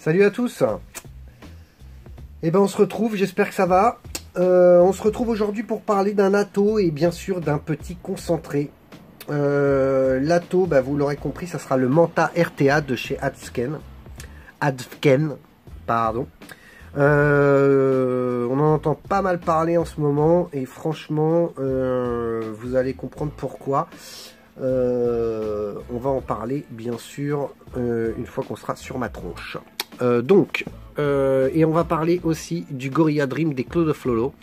Salut à tous. Eh ben on se retrouve, j'espère que ça va. On se retrouve aujourd'hui pour parler d'un atto et bien sûr d'un petit concentré. L'atto, bah, vous l'aurez compris, ça sera le Manta RTA de chez Advken. Pardon. On en entend pas mal parler en ce moment et franchement, vous allez comprendre pourquoi. On va en parler bien sûr une fois qu'on sera sur ma tronche. Et on va parler aussi du Gorilla Dream des Clos de Flolo,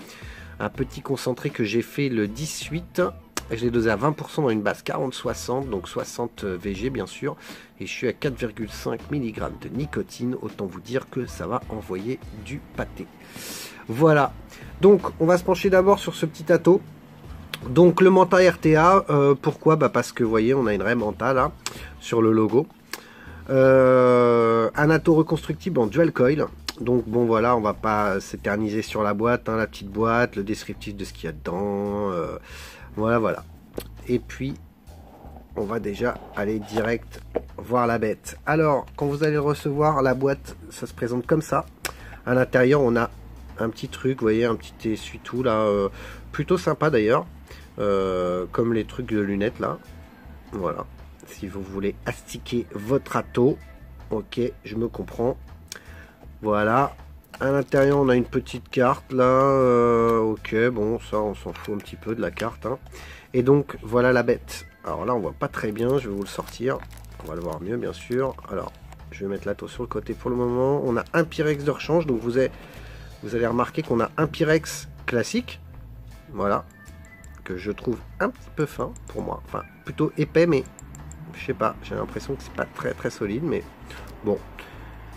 un petit concentré que j'ai fait le 18. Je l'ai dosé à 20% dans une base 40-60, donc 60 VG bien sûr, et je suis à 4,5 mg de nicotine, autant vous dire que ça va envoyer du pâté. Voilà, donc on va se pencher d'abord sur ce petit atto. Donc le Manta RTA, pourquoi? Parce que vous voyez, on a une raie Manta là, sur le logo. Un atto reconstructible en dual coil. Donc bon voilà, on va pas s'éterniser sur la boîte, hein, la petite boîte, le descriptif de ce qu'il y a dedans. Voilà. Et puis, on va déjà aller direct voir la bête. Alors, quand vous allez recevoir la boîte, ça se présente comme ça. À l'intérieur, on a un petit truc, vous voyez, un petit essuie-tout là, plutôt sympa d'ailleurs. Comme les trucs de lunettes là. Voilà. Si vous voulez astiquer votre atto. Ok, je me comprends. Voilà. À l'intérieur, on a une petite carte là. Ok, bon, ça, on s'en fout un petit peu de la carte. Hein. Et donc, voilà la bête. Alors là, on voit pas très bien. Je vais vous le sortir. On va le voir mieux, bien sûr. Alors, je vais mettre l'atto sur le côté pour le moment. On a un Pyrex de rechange. Donc, vous allez remarquer qu'on a un Pyrex classique. Voilà. Que je trouve un petit peu fin pour moi. Enfin, plutôt épais, mais je sais pas. J'ai l'impression que c'est pas très solide. Mais bon.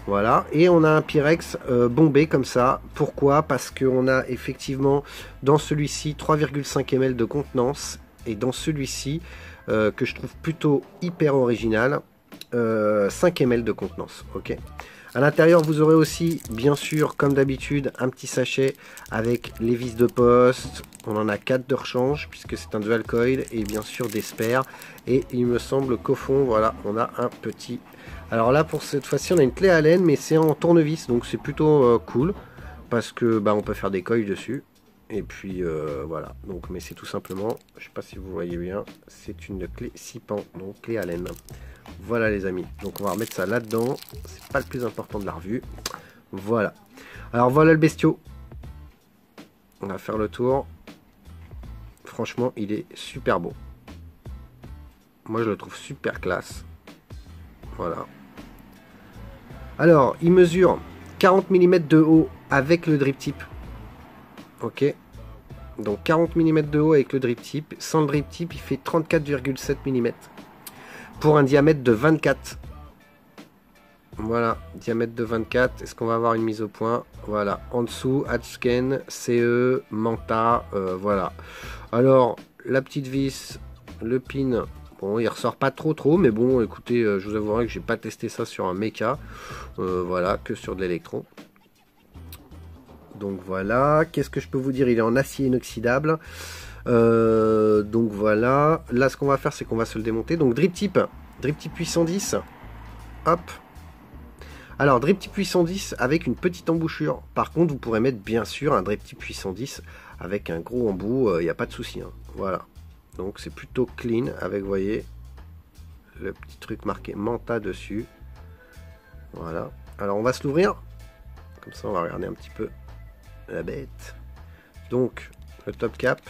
Voilà, et on a un Pyrex bombé comme ça. Pourquoi? Parce qu'on a effectivement dans celui-ci 3,5 ml de contenance, et dans celui-ci que je trouve plutôt hyper original, 5 ml de contenance. Ok. À l'intérieur, vous aurez aussi, bien sûr, comme d'habitude, un petit sachet avec les vis de poste. On en a 4 de rechange puisque c'est un dual coil, et bien sûr des spares. Et il me semble qu'au fond, voilà, on a un petit. Alors là, pour cette fois-ci, on a une clé à laine, mais c'est en tournevis, donc c'est plutôt cool parce que on peut faire des coils dessus. Et puis voilà. Donc, mais c'est tout simplement, je sais pas si vous voyez bien, c'est une clé 6 pans, donc clé à laine. Voilà les amis. Donc on va remettre ça là-dedans. C'est pas le plus important de la revue. Voilà. Alors voilà le bestiau. On va faire le tour. Franchement, il est super beau. Moi, je le trouve super classe. Voilà. Alors, il mesure 40 mm de haut avec le drip tip. Ok. Donc 40 mm de haut avec le drip tip. Sans le drip tip, il fait 34,7 mm. Pour un diamètre de 24. Voilà, diamètre de 24. Est-ce qu'on va avoir une mise au point? Voilà, en dessous, Advken, CE, Manta, voilà. Alors, la petite vis, le pin, bon, il ressort pas trop, mais bon, écoutez, je vous avouerai que j'ai pas testé ça sur un mecha. Voilà, que sur de l'électron. Donc voilà, qu'est-ce que je peux vous dire? Il est en acier inoxydable. Donc voilà, là ce qu'on va faire, c'est qu'on va se le démonter. Donc drip tip 810. Hop. Alors drip tip 810 avec une petite embouchure. Par contre, vous pourrez mettre bien sûr un drip tip 810 avec un gros embout, il n'y a pas de souci. Hein. Voilà. Donc c'est plutôt clean avec, vous voyez, le petit truc marqué Manta dessus. Voilà. Alors on va se l'ouvrir. Comme ça, on va regarder un petit peu la bête. Donc le top cap.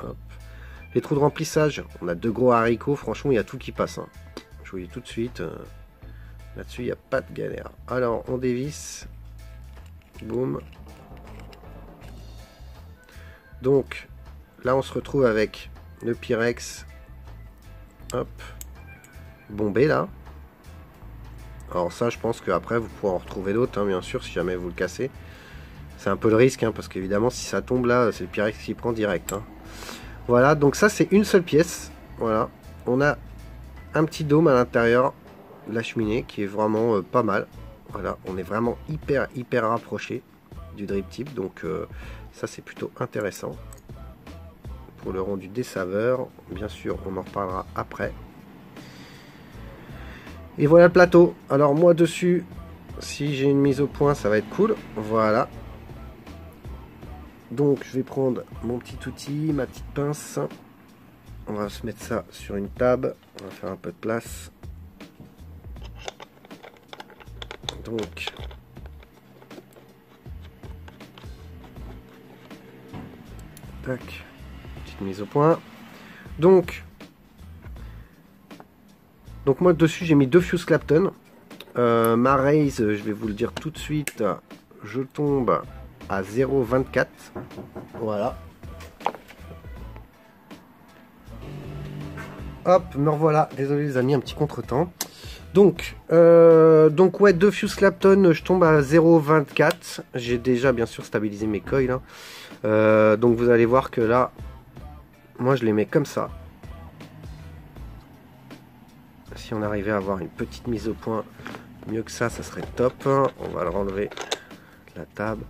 Hop. Les trous de remplissage, on a 2 gros haricots, franchement il y a tout qui passe. Hein. Je vous dis tout de suite, là-dessus il n'y a pas de galère. Alors on dévisse, boum. Donc là on se retrouve avec le Pyrex, hop, bombé là. Alors ça je pense qu'après vous pourrez en retrouver d'autres, hein, bien sûr, si jamais vous le cassez. C'est un peu le risque, hein, parce qu'évidemment si ça tombe là, c'est le Pyrex qui prend direct. Hein. Voilà, donc ça c'est une seule pièce. Voilà, on a un petit dôme à l'intérieur de la cheminée qui est vraiment pas mal. Voilà, on est vraiment hyper rapproché du drip tip, donc ça c'est plutôt intéressant pour le rendu des saveurs. Bien sûr, on en reparlera après. Et voilà le plateau. Alors moi dessus, si j'ai une mise au point, ça va être cool. Voilà. Donc je vais prendre mon petit outil, ma petite pince. On va se mettre ça sur une table. On va faire un peu de place. Donc tac, petite mise au point. Donc moi dessus j'ai mis 2 Fuse Clapton. Ma raise, je vais vous le dire tout de suite, je tombe à 0,24. Voilà. Hop, me revoilà. Désolé les amis, un petit contretemps. Donc ouais, 2 Fuse Clapton, je tombe à 0,24. J'ai déjà bien sûr stabilisé mes coils. Hein. Donc vous allez voir que là, moi je les mets comme ça. Si on arrivait à avoir une petite mise au point, mieux que ça serait top. On va le renlever de la table.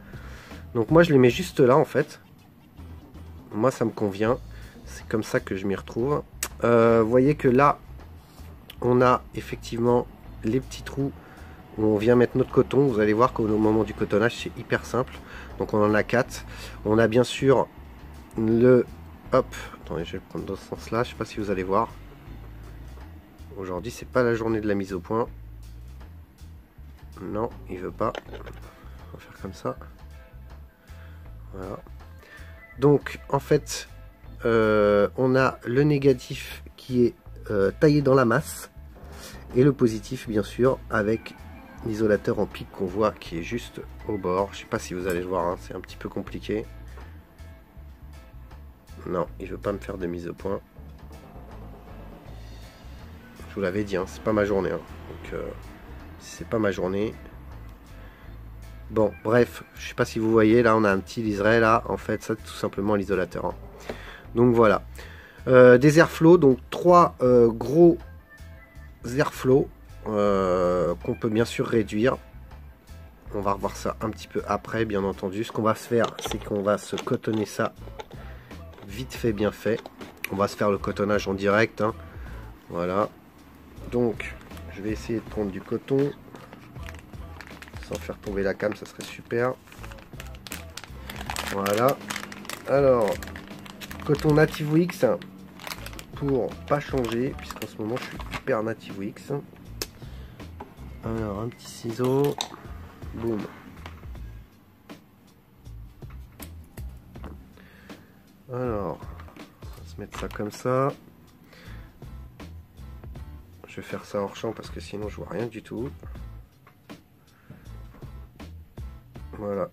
Donc moi je les mets juste là en fait. Moi ça me convient. C'est comme ça que je m'y retrouve. Vous voyez que là, on a effectivement les petits trous où on vient mettre notre coton. Vous allez voir qu'au moment du cotonnage, c'est hyper simple. Donc on en a 4. On a bien sûr le... Hop, attendez, je vais le prendre dans ce sens-là. Je sais pas si vous allez voir. Aujourd'hui, c'est pas la journée de la mise au point. Non, il veut pas. On va faire comme ça. Voilà. Donc, en fait, on a le négatif qui est taillé dans la masse. Et le positif, bien sûr, avec l'isolateur en pic qu'on voit qui est juste au bord. Je sais pas si vous allez le voir, hein, c'est un petit peu compliqué. Non, il veut pas me faire de mise au point. Je vous l'avais dit, hein, c'est pas ma journée. Hein. Donc, c'est pas ma journée. Bon, bref, je sais pas si vous voyez, là, on a un petit liseré, là. En fait, ça, c'est tout simplement l'isolateur. Hein. Donc, voilà. Des airflows, donc 3 gros airflows qu'on peut bien sûr réduire. On va revoir ça un petit peu après, bien entendu. Ce qu'on va se faire, c'est qu'on va se cotonner ça vite fait, bien fait. On va se faire le cotonnage en direct. Hein. Voilà. Donc, je vais essayer de prendre du coton sans faire tomber la cam, ça serait super. Voilà. Alors, coton Native Wix pour pas changer, puisqu'en ce moment je suis hyper Native Wix. Alors, un petit ciseau. Boum. Alors, on va se mettre ça comme ça. Je vais faire ça hors champ parce que sinon je vois rien du tout. Voilà.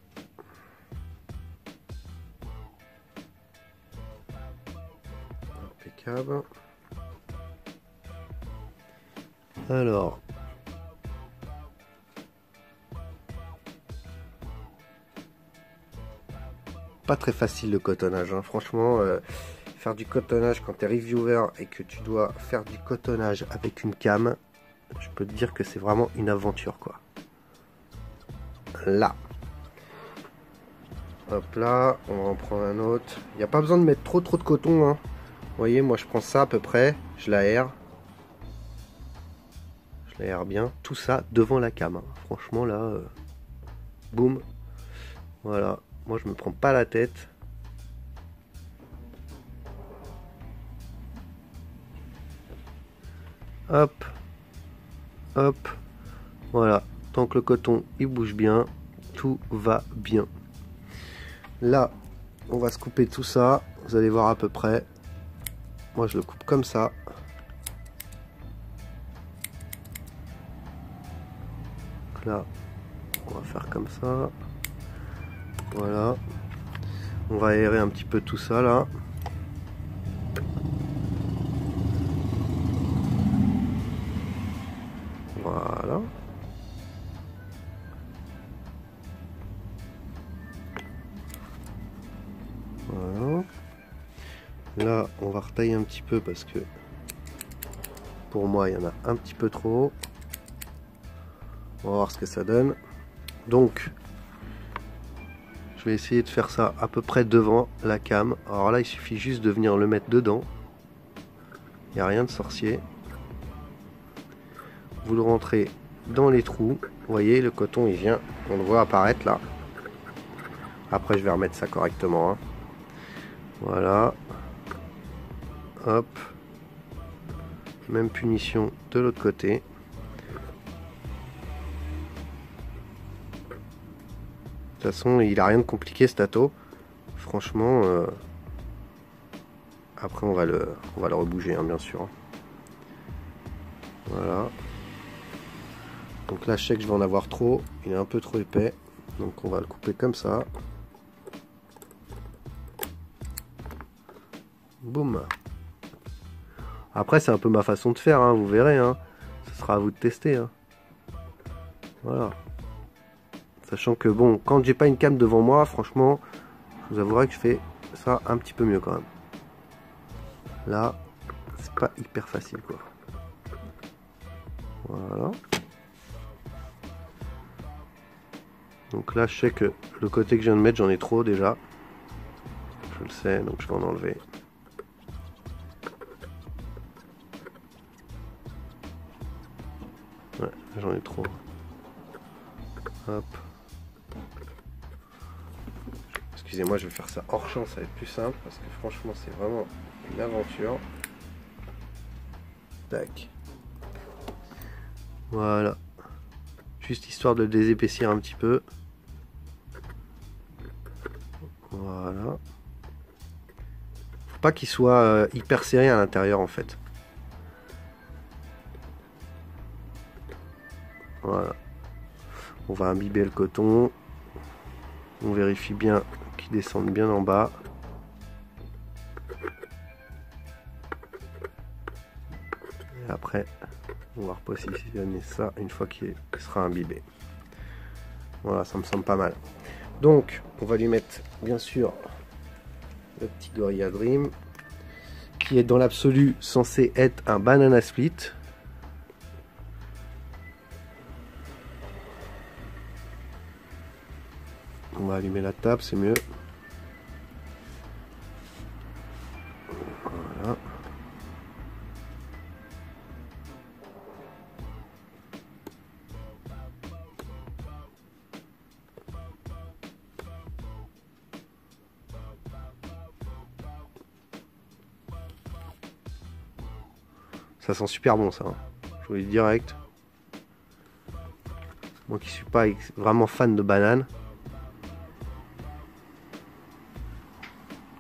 Impeccable. Alors. Pas très facile le cotonnage, hein. Franchement, faire du cotonnage quand tu es reviewer et que tu dois faire du cotonnage avec une cam, je peux te dire que c'est vraiment une aventure, quoi. Là. Hop là, on va en prendre un autre. Il n'y a pas besoin de mettre trop de coton, hein. Vous voyez, moi je prends ça à peu près, je l'aère. Je l'aère bien. Tout ça devant la cam, hein. Franchement là, boum. Voilà. Moi, je me prends pas la tête. Hop. Hop. Voilà. Tant que le coton, il bouge bien, tout va bien. Là, on va se couper tout ça. Vous allez voir à peu près. Moi, je le coupe comme ça. Donc là, on va faire comme ça. Voilà, on va aérer un petit peu tout ça là. Voilà. Voilà. Là, on va retailler un petit peu parce que pour moi, il y en a un petit peu trop. On va voir ce que ça donne. Donc, je vais essayer de faire ça à peu près devant la cam. Alors là, il suffit juste de venir le mettre dedans. Il n'y a rien de sorcier. vous le rentrez dans les trous. Vous voyez, le coton il vient, on le voit apparaître là. Après je vais remettre ça correctement, hein. Voilà, hop, même punition de l'autre côté. De toute façon il a rien de compliqué cet ato, franchement. Après on va le rebouger, hein, bien sûr. Voilà. Donc là je sais que je vais en avoir trop, il est un peu trop épais, donc on va le couper comme ça. Boum. Après c'est un peu ma façon de faire, hein, vous verrez, hein. Ce sera à vous de tester, hein. Voilà. Sachant que bon, quand j'ai pas une cam devant moi, franchement, je vous avouerai que je fais ça un petit peu mieux quand même. Là, c'est pas hyper facile quoi. Voilà. Donc là, je sais que le côté que je viens de mettre, j'en ai trop déjà. Je le sais, donc je vais en enlever. Ouais, j'en ai trop. Hop. Excusez-moi, je vais faire ça hors champ, ça va être plus simple parce que franchement, c'est vraiment une aventure. Tac. Voilà. Juste histoire de le désépaissir un petit peu. Voilà. Faut pas qu'il soit hyper serré à l'intérieur en fait. Voilà. On va imbiber le coton. On vérifie bien qu'il descende bien en bas. Et après, on va repositionner ça une fois qu'il sera imbibé. Voilà, ça me semble pas mal. Donc, on va lui mettre bien sûr le petit Gorilla Dream, qui est dans l'absolu censé être un banana split. On va allumer la table, c'est mieux. Voilà. Ça sent super bon ça, hein. Je vous le dis direct. Moi qui suis pas vraiment fan de banane.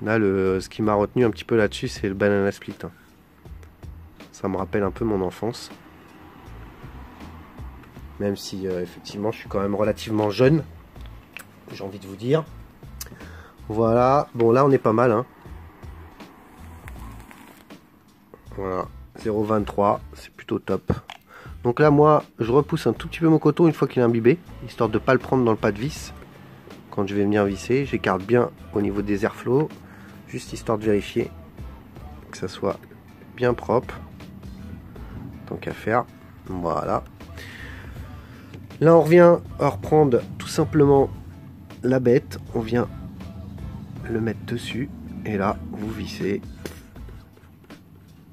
Là, ce qui m'a retenu un petit peu là-dessus, c'est le banana split, hein. Ça me rappelle un peu mon enfance. Même si, effectivement, je suis quand même relativement jeune. J'ai envie de vous dire. Voilà. Bon, là, on est pas mal, hein. Voilà. 0,23. C'est plutôt top. Donc là, moi, je repousse un tout petit peu mon coton une fois qu'il est imbibé. Histoire de ne pas le prendre dans le pas de vis. Quand je vais venir visser, j'écarte bien au niveau des airflows. Juste histoire de vérifier que ça soit bien propre. Tant qu'à faire. Voilà. Là on revient à reprendre tout simplement la bête. On vient le mettre dessus. Et là vous vissez.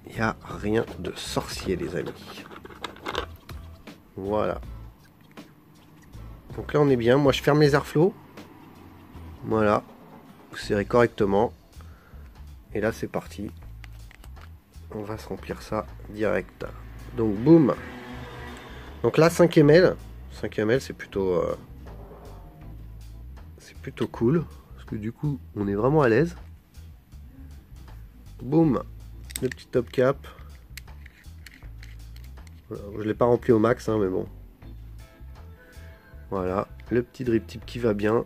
Il n'y a rien de sorcier les amis. Voilà. Donc là on est bien. Moi je ferme les airflows. Voilà. Vous serrez correctement. Et là c'est parti. On va se remplir ça direct. Donc boum. Donc là 5 ml. 5 ml c'est plutôt cool. Parce que du coup on est vraiment à l'aise. Boum. Le petit top cap. Voilà. Je ne l'ai pas rempli au max, hein, mais bon. Voilà. Le petit drip tip qui va bien.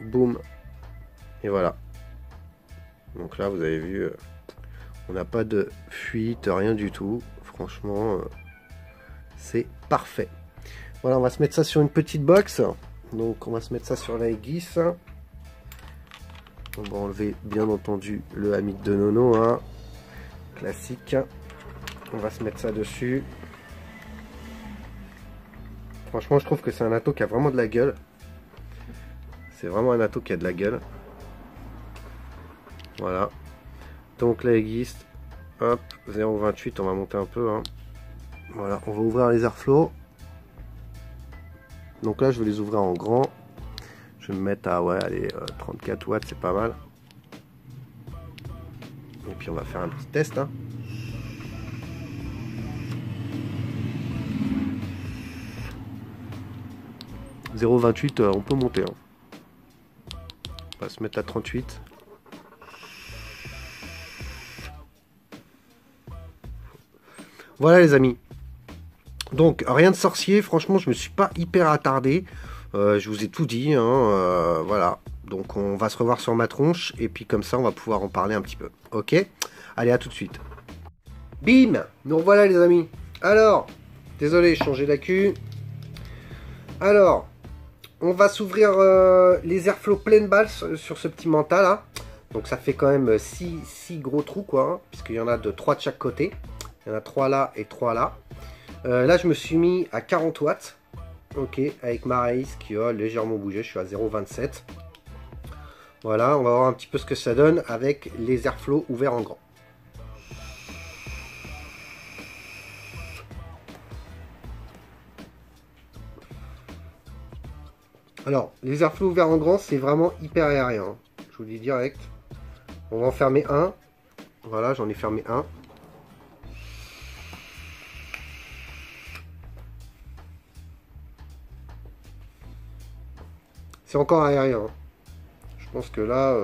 Boum. Et voilà. Donc là, vous avez vu, on n'a pas de fuite, rien du tout. Franchement, c'est parfait. Voilà, on va se mettre ça sur une petite box. Donc, on va se mettre ça sur la aiguisse. On va enlever, bien entendu, le hamid de Nono, hein. Classique. On va se mettre ça dessus. Franchement, je trouve que c'est un ato qui a vraiment de la gueule. C'est vraiment un ato qui a de la gueule. Voilà. Donc la aiguisse, hop, 0,28, on va monter un peu, hein. Voilà, on va ouvrir les airflow. Donc là, je vais les ouvrir en grand. Je vais me mettre à, ouais, allez, 34 watts, c'est pas mal. Et puis on va faire un petit test. Hein. « 0,28, on peut monter. Hein. On va se mettre à 38. Voilà les amis. Donc rien de sorcier, franchement je me suis pas hyper attardé. Je vous ai tout dit. Hein, voilà. Donc on va se revoir sur ma tronche. Et puis comme ça on va pouvoir en parler un petit peu. Ok. Allez, à tout de suite. Bim. Nous revoilà les amis. Alors, désolé, j'ai changé d'accu. Alors, on va s'ouvrir les airflow pleine balle sur ce petit manta là. Donc ça fait quand même 6 gros trous quoi. Hein, puisqu'il y en a de 3 de chaque côté. Il y en a 3 là et 3 là. Là je me suis mis à 40 watts. Ok, avec ma raïs qui a légèrement bougé. Je suis à 0,27. Voilà, on va voir un petit peu ce que ça donne avec les airflow ouverts en grand. Alors, les airflow ouverts en grand, c'est vraiment hyper aérien. Hein. Je vous le dis direct. On va en fermer un. Voilà, j'en ai fermé un. C'est encore aérien. Hein. Je pense que là,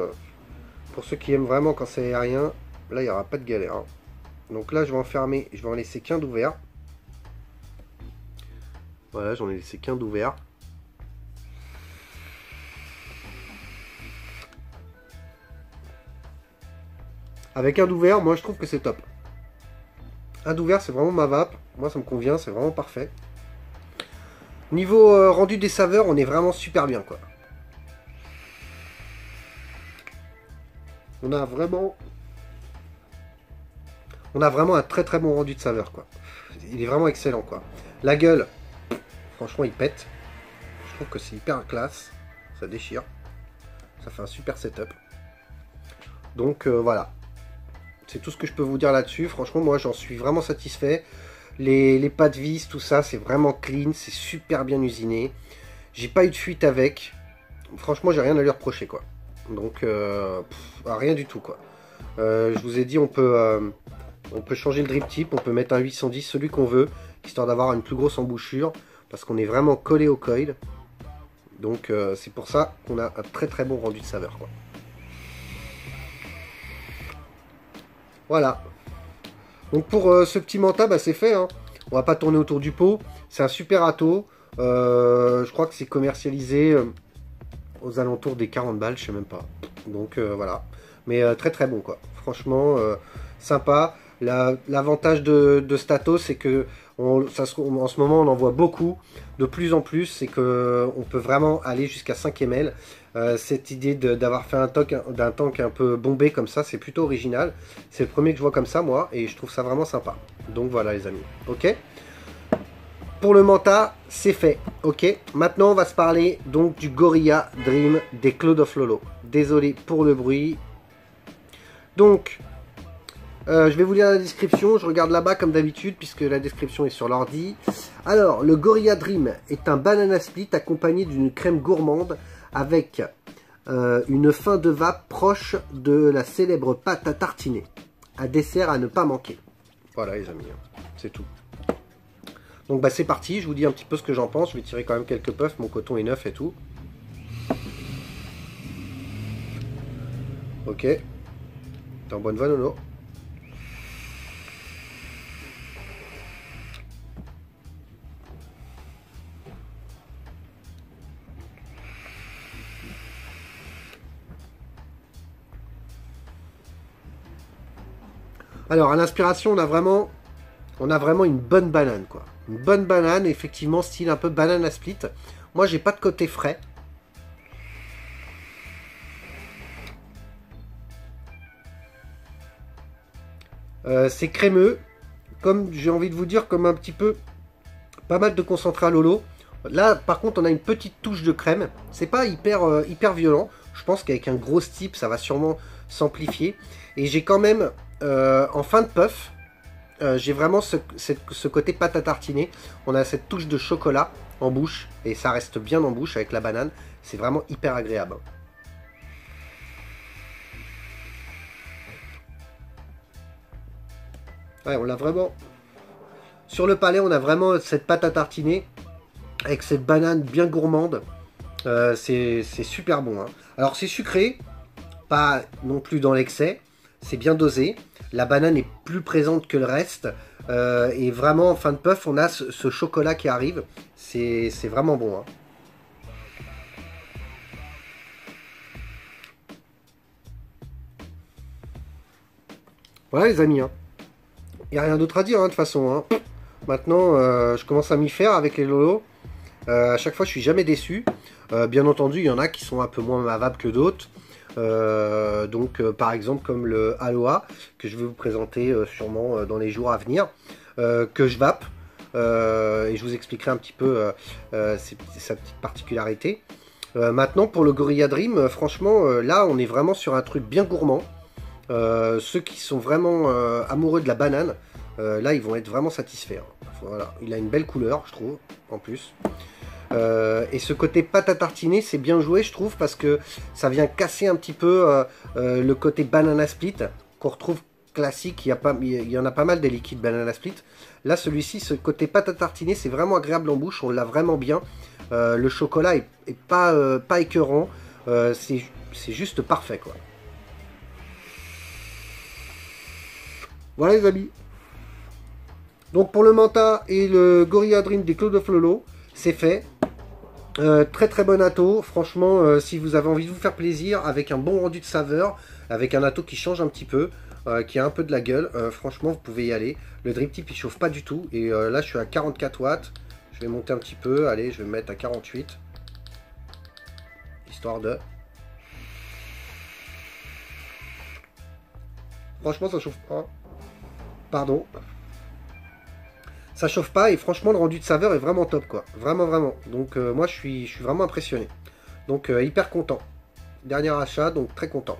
pour ceux qui aiment vraiment quand c'est aérien, là, il n'y aura pas de galère. Hein. Donc là, je vais en fermer. Je vais en laisser qu'un d'ouvert. Voilà, j'en ai laissé qu'un d'ouvert. Avec un d'ouvert, moi je trouve que c'est top. Un d'ouvert, c'est vraiment ma vape. Moi ça me convient, c'est vraiment parfait. Niveau rendu des saveurs, on est vraiment super bien quoi. On a vraiment un très très bon rendu de saveur quoi. Il est vraiment excellent quoi. La gueule, franchement il pète. Je trouve que c'est hyper classe. Ça déchire. Ça fait un super setup. Donc voilà. C'est tout ce que je peux vous dire là-dessus. Franchement, moi, j'en suis vraiment satisfait. Les pattes vis, tout ça, c'est vraiment clean. C'est super bien usiné. J'ai pas eu de fuite avec. Franchement, j'ai rien à lui reprocher, quoi. Donc, rien du tout, quoi. Je vous ai dit, on peut changer le drip type. On peut mettre un 810, celui qu'on veut, histoire d'avoir une plus grosse embouchure. Parce qu'on est vraiment collé au coil. Donc, c'est pour ça qu'on a un très très bon rendu de saveur, quoi. Voilà. Donc pour ce petit manta, bah, c'est fait. Hein. On va pas tourner autour du pot. C'est un super ato. Je crois que c'est commercialisé aux alentours des 40 balles, je sais même pas. Donc voilà. Mais très très bon quoi. Franchement, sympa. L'avantage de Stato, c'est que en ce moment on en voit beaucoup. De plus en plus, c'est que on peut vraiment aller jusqu'à 5 ml. Cette idée d'avoir fait d'un tank un peu bombé comme ça, c'est plutôt original. C'est le premier que je vois comme ça moi, et je trouve ça vraiment sympa. Donc voilà les amis, ok. Pour le manta, c'est fait, ok. Maintenant on va se parler donc du Gorilla Dream des Cloud of Lolo. Désolé pour le bruit. Donc, je vais vous lire la description, je regarde là-bas comme d'habitude puisque la description est sur l'ordi. Alors, le Gorilla Dream est un banana split accompagné d'une crème gourmande avec une fin de vape proche de la célèbre pâte à tartiner. Un dessert à ne pas manquer. Voilà les amis, c'est tout. Donc bah c'est parti, je vous dis un petit peu ce que j'en pense. Je vais tirer quand même quelques puffs, mon coton est neuf et tout. Ok. T'es en bonne voie Nono. Alors à l'inspiration on a vraiment une bonne banane quoi. Une bonne banane, effectivement style un peu banane à split. Moi j'ai pas de côté frais. C'est crémeux, comme j'ai envie de vous dire, comme un petit peu pas mal de concentré à Lolo. Là par contre on a une petite touche de crème. C'est pas hyper violent. Je pense qu'avec un gros type ça va sûrement s'amplifier. Et j'ai quand même en fin de puff, j'ai vraiment ce côté pâte à tartiner. On a cette touche de chocolat en bouche, et ça reste bien en bouche avec la banane. C'est vraiment hyper agréable. Ouais, on l'a vraiment... Sur le palais, on a vraiment cette pâte à tartiner avec cette banane bien gourmande. C'est super bon. Hein. Alors c'est sucré, pas non plus dans l'excès. C'est bien dosé. La banane est plus présente que le reste. Et vraiment, en fin de puff, on a ce chocolat qui arrive. C'est vraiment bon. Hein. Voilà les amis. Hein. Il n'y a rien d'autre à dire, hein, de toute façon. Hein. Maintenant, je commence à m'y faire avec les lolos. À chaque fois, je suis jamais déçu. Bien entendu, il y en a qui sont un peu moins mavables que d'autres. Par exemple, comme le Aloha, que je vais vous présenter sûrement dans les jours à venir, que je vape. Et je vous expliquerai un petit peu sa petite particularité. Maintenant, pour le Gorilla Dream, franchement, là, on est vraiment sur un truc bien gourmand. Ceux qui sont vraiment amoureux de la banane, là ils vont être vraiment satisfaits. Hein. Voilà, il a une belle couleur, je trouve, en plus. Et ce côté pâte à tartiner, c'est bien joué, je trouve, parce que ça vient casser un petit peu le côté banana split qu'on retrouve classique. Il y en a pas mal des liquides banana split. Là, celui-ci, ce côté pâte à tartiner, c'est vraiment agréable en bouche. On l'a vraiment bien. Le chocolat est pas écœurant. C'est juste parfait, quoi. Voilà les amis. Donc pour le Manta et le Gorilla Dream des Cloud of Lolo, c'est fait. Très très bon atto. Franchement, si vous avez envie de vous faire plaisir avec un bon rendu de saveur, avec un atto qui change un petit peu, qui a un peu de la gueule, franchement vous pouvez y aller. Le drip tip il chauffe pas du tout. Et là je suis à 44 watts. Je vais monter un petit peu. Allez, je vais me mettre à 48. Histoire de... Franchement ça chauffe pas. Pardon. Ça chauffe pas et franchement le rendu de saveur est vraiment top quoi. Vraiment vraiment. Donc moi je suis vraiment impressionné. Donc hyper content. Dernier achat, donc très content.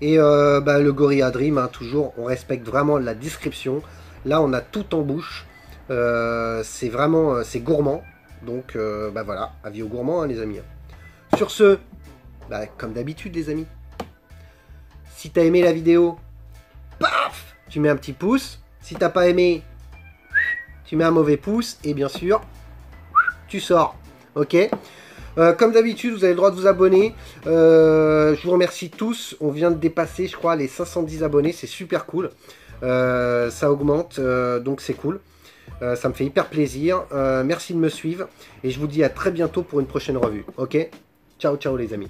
Et le Gorilla Dream, hein, toujours, on respecte vraiment la description. Là on a tout en bouche. C'est vraiment, c'est gourmand. Donc voilà, avis aux gourmands hein, les amis. Sur ce, comme d'habitude les amis. Si t'as aimé la vidéo, paf, tu mets un petit pouce. Si t'as pas aimé, tu mets un mauvais pouce. Et bien sûr, tu sors. Ok. Comme d'habitude, vous avez le droit de vous abonner. Je vous remercie tous. On vient de dépasser, je crois, les 510 abonnés. C'est super cool. Ça augmente, donc c'est cool. Ça me fait hyper plaisir. Merci de me suivre. Et je vous dis à très bientôt pour une prochaine revue. Ok. Ciao, ciao les amis.